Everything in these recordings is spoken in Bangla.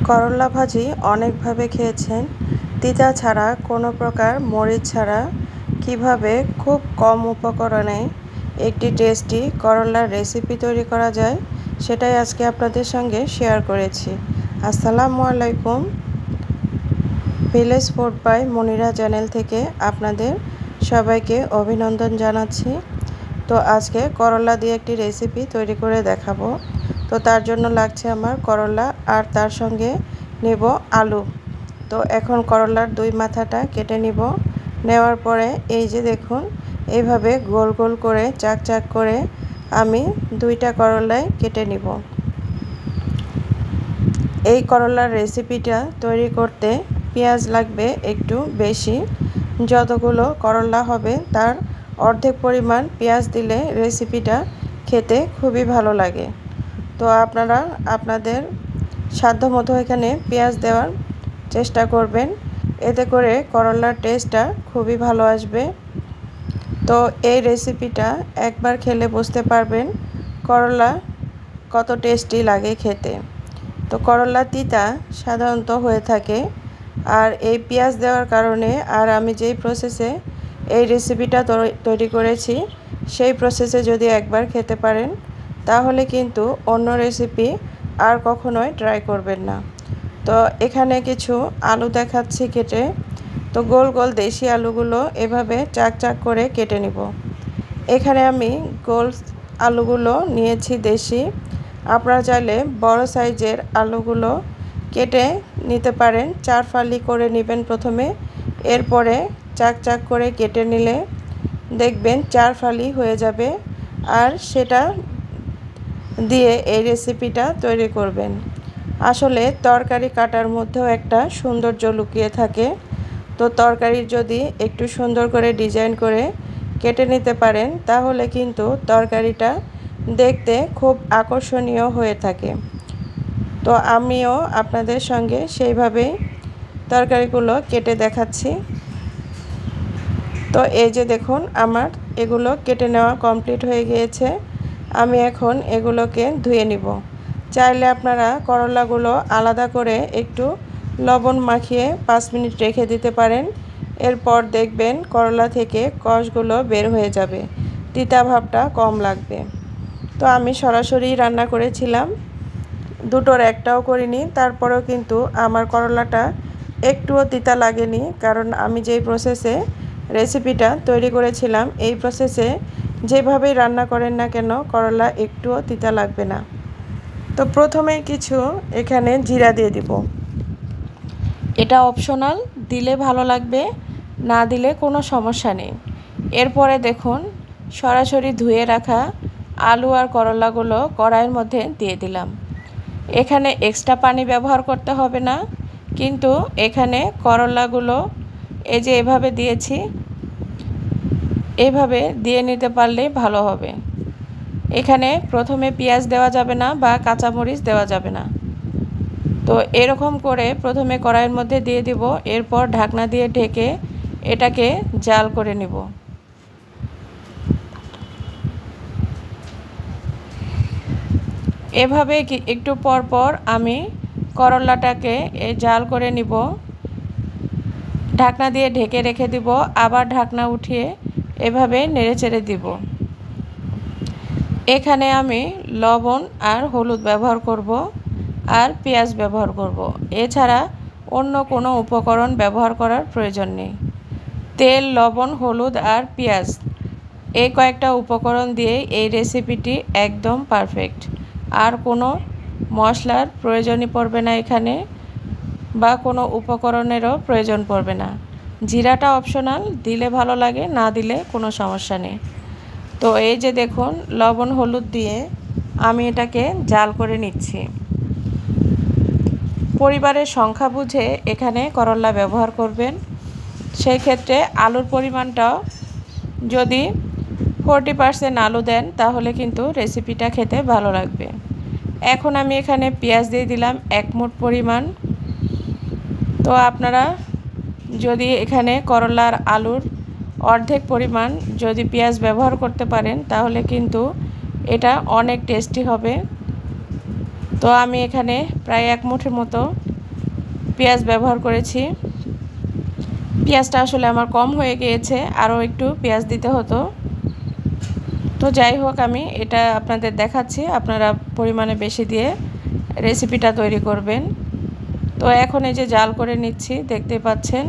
করলা ভাজি অনেকভাবে খেয়েছেন। তিতা ছাড়া, কোনো প্রকার মরিচ ছাড়া কিভাবে খুব কম উপকরণে একটি টেস্টি করলার রেসিপি তৈরি করা যায়, সেটাই আজকে আপনাদের সঙ্গে শেয়ার করেছি। আসসালামু আলাইকুম। Village food by Monira channel থেকে আপনাদের সবাইকে অভিনন্দন জানাচ্ছি। তো আজকে করলা দিয়ে একটি রেসিপি তৈরি করে দেখাবো। তো তার জন্য লাগছে আমার করলা, আর তার সঙ্গে নেব আলু। তো এখন করলার দুই মাথাটা কেটে নিব। নেওয়ার পরে এই যে দেখুন, এইভাবে গোল গোল করে চাক চাক করে আমি দুইটা করলাই কেটে নিব। এই করলার রেসিপিটা তৈরি করতে পেঁয়াজ লাগবে একটু বেশি। যতগুলো করলা হবে তার অর্ধেক পরিমাণ পেঁয়াজ দিলে রেসিপিটা খেতে খুবই ভালো লাগে। তো আপনারা আপনাদের সাধ্যমতো এখানে পেঁয়াজ দেওয়ার চেষ্টা করবেন, এতে করে করলার টেস্টটা খুবই ভালো আসবে। তো এই রেসিপিটা একবার খেলে বুঝতে পারবেন করলা কত টেস্টি লাগে খেতে। তো করলা তিতা সাধারণত হয়ে থাকে, আর এই পেঁয়াজ দেওয়ার কারণে, আর আমি যেই প্রসেসে এই রেসিপিটা তৈরি করেছি সেই প্রসেসে যদি একবার খেতে পারেন, তাহলে কিন্তু অন্য রেসিপি আর কখনোই ট্রাই করবেন না। তো এখানে কিছু আলু দেখাচ্ছি কেটে। তো গোল গোল দেশি আলুগুলো এভাবে চাক চাক করে কেটে নিব। এখানে আমি গোল আলুগুলো নিয়েছি দেশি। আপনারা চাইলে বড় সাইজের আলুগুলো কেটে নিতে পারেন। 4 ফালি করে নেবেন প্রথমে, এরপরে চাক চাক করে কেটে নিলে দেখবেন 4 ফালি হয়ে যাবে, আর সেটা দিয়ে এই রেসিপিটা তৈরি করবেন। আসলে তরকারি কাটার মধ্যেও একটা সৌন্দর্য লুকিয়ে থাকে। তো তরকারি যদি একটু সুন্দর করে ডিজাইন করে কেটে নিতে পারেন, তাহলে কিন্তু তরকারিটা দেখতে খুব আকর্ষণীয় হয়ে থাকে। তো আমিও আপনাদের সঙ্গে সেইভাবেই তরকারিগুলো কেটে দেখাচ্ছি। তো এই যে দেখুন, আমার এগুলো কেটে নেওয়া কমপ্লিট হয়ে গিয়েছে। আমি এখন এগুলোকে ধুয়ে নিব। চাইলে আপনারা করলাগুলো আলাদা করে একটু লবণ মাখিয়ে 5 মিনিট রেখে দিতে পারেন। এরপর দেখবেন করলা থেকে কষগুলো বের হয়ে যাবে, তিতা ভাবটা কম লাগবে। তো আমি সরাসরি রান্না করেছিলাম, দুটোর একটাও করিনি। তারপরেও কিন্তু আমার করলাটা একটুও তিতা লাগেনি, কারণ আমি যেই প্রসেসে রেসিপিটা তৈরি করেছিলাম, এই প্রসেসে যেভাবেই রান্না করেন না কেন করলা একটুও তিতা লাগবে না। তো প্রথমে কিছু এখানে জিরা দিয়ে দিব। এটা অপশনাল, দিলে ভালো লাগবে, না দিলে কোনো সমস্যা নেই। এরপরে দেখুন, সরাসরি ধুয়ে রাখা আলু আর করলাগুলো কড়াইয়ের মধ্যে দিয়ে দিলাম। এখানে এক্সট্রা পানি ব্যবহার করতে হবে না, কিন্তু এখানে করলাগুলো এই যে এভাবে দিয়েছি, এভাবে দিয়ে নিতে পারলেই ভালো হবে। এখানে প্রথমে পেঁয়াজ দেওয়া যাবে না বা কাঁচামরিচ দেওয়া যাবে না। তো এরকম করে প্রথমে কড়াইয়ের মধ্যে দিয়ে দিব, এরপর ঢাকনা দিয়ে ঢেকে এটাকে জাল করে নেব। এভাবে একটু পর পর আমি করলাটাকে জাল করে নিব। ঢাকনা দিয়ে ঢেকে রেখে দিব, আবার ঢাকনা উঠিয়ে এভাবে নেড়েচেড়ে দিব। এখানে আমি লবণ আর হলুদ ব্যবহার করব, আর পেঁয়াজ ব্যবহার করব। এছাড়া অন্য কোনো উপকরণ ব্যবহার করার প্রয়োজন নেই। তেল, লবণ, হলুদ আর পেঁয়াজ, এই কয়েকটা উপকরণ দিয়ে এই রেসিপিটি একদম পারফেক্ট। আর কোনো মশলার প্রয়োজনই পড়বে না এখানে, বা কোনো উপকরণেরও প্রয়োজন পড়বে না। জিরাটা অপশনাল, দিলে ভালো লাগে, না দিলে কোনো সমস্যা নেই। তো এই যে দেখুন, লবণ হলুদ দিয়ে আমি এটাকে জাল করে নিচ্ছি। পরিবারের সংখ্যা বুঝে এখানে করলা ব্যবহার করবেন। সেই ক্ষেত্রে আলুর পরিমাণটাও যদি 40% আলু দেন, তাহলে কিন্তু রেসিপিটা খেতে ভালো লাগবে। এখন আমি এখানে পেঁয়াজ দিয়ে দিলাম 1 মুঠ পরিমাণ। তো আপনারা যদি এখানে করলার আলুর অর্ধেক পরিমাণ যদি পেঁয়াজ ব্যবহার করতে পারেন, তাহলে কিন্তু এটা অনেক টেস্টি হবে। তো আমি এখানে প্রায় 1 মুঠের মতো পেঁয়াজ ব্যবহার করেছি। পেঁয়াজটা আসলে আমার কম হয়ে গিয়েছে, আরও একটু পেঁয়াজ দিতে হতো। তো যাই হোক, আমি এটা আপনাদের দেখাচ্ছি, আপনারা পরিমাণে বেশি দিয়ে রেসিপিটা তৈরি করবেন। তো এখন এই যে জাল করে নিচ্ছি, দেখতে পাচ্ছেন।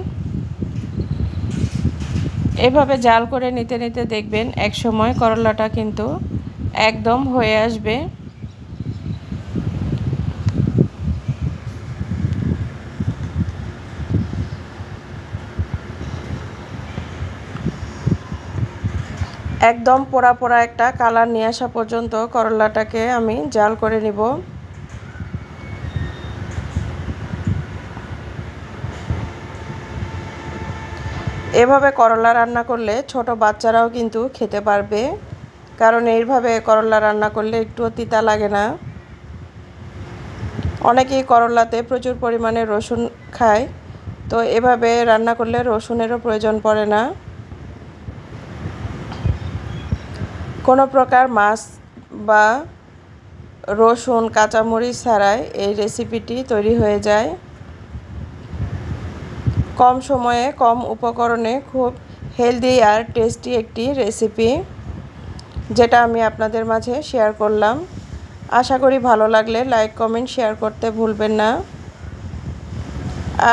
এভাবে জাল করে নিতে নিতে দেখবেন এক সময় করলাটা কিন্তু একদম হয়ে আসবে। একদম পোড়া পোড়া একটা কালার নিয়ে আসা পর্যন্ত করলাটাকে আমি জাল করে নিব। এভাবে করলা রান্না করলে ছোট বাচ্চারাও কিন্তু খেতে পারবে, কারণ এইভাবে করলা রান্না করলে একটুও তিতা লাগে না। অনেকেই করলাতে প্রচুর পরিমাণে রসুন খায়, তো এভাবে রান্না করলে রসুনেরও প্রয়োজন পড়ে না। কোনো প্রকার মাছ বা রসুন কাঁচামরিচ ছাড়াই এই রেসিপিটি তৈরি হয়ে যায়। কম সময়ে কম উপকরণে খুব হেলদি আর টেস্টি একটি রেসিপি, যেটা আমি আপনাদের মাঝে শেয়ার করলাম। আশা করি ভালো লাগলে লাইক কমেন্ট শেয়ার করতে ভুলবেন না।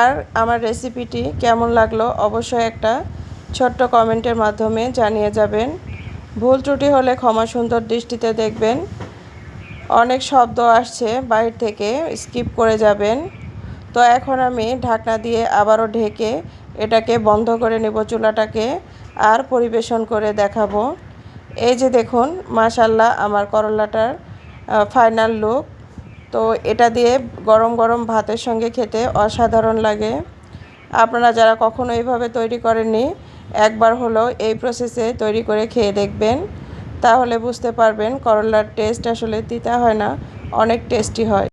আর আমার রেসিপিটি কেমন লাগলো অবশ্যই একটা ছোট্ট কমেন্টের মাধ্যমে জানিয়ে যাবেন। ভুল ত্রুটি হলে ক্ষমা সুন্দর দৃষ্টিতে দেখবেন। অনেক শব্দ আসছে বাইরে থেকে, স্কিপ করে যাবেন। তো এখন আমি ঢাকনা দিয়ে আবারও ঢেকে এটাকে বন্ধ করে নেব চুলাটাকে, আর পরিবেশন করে দেখাবো। এই যে দেখুন, মাশাল্লাহ আমার করলাটার ফাইনাল লুক। তো এটা দিয়ে গরম গরম ভাতের সঙ্গে খেতে অসাধারণ লাগে। আপনারা যারা কখনো এইভাবে তৈরি করেননি, একবার হলেও এই প্রসেসে তৈরি করে খেয়ে দেখবেন, তাহলে বুঝতে পারবেন করলার টেস্ট আসলে তিতা হয় না, অনেক টেস্টি হয়।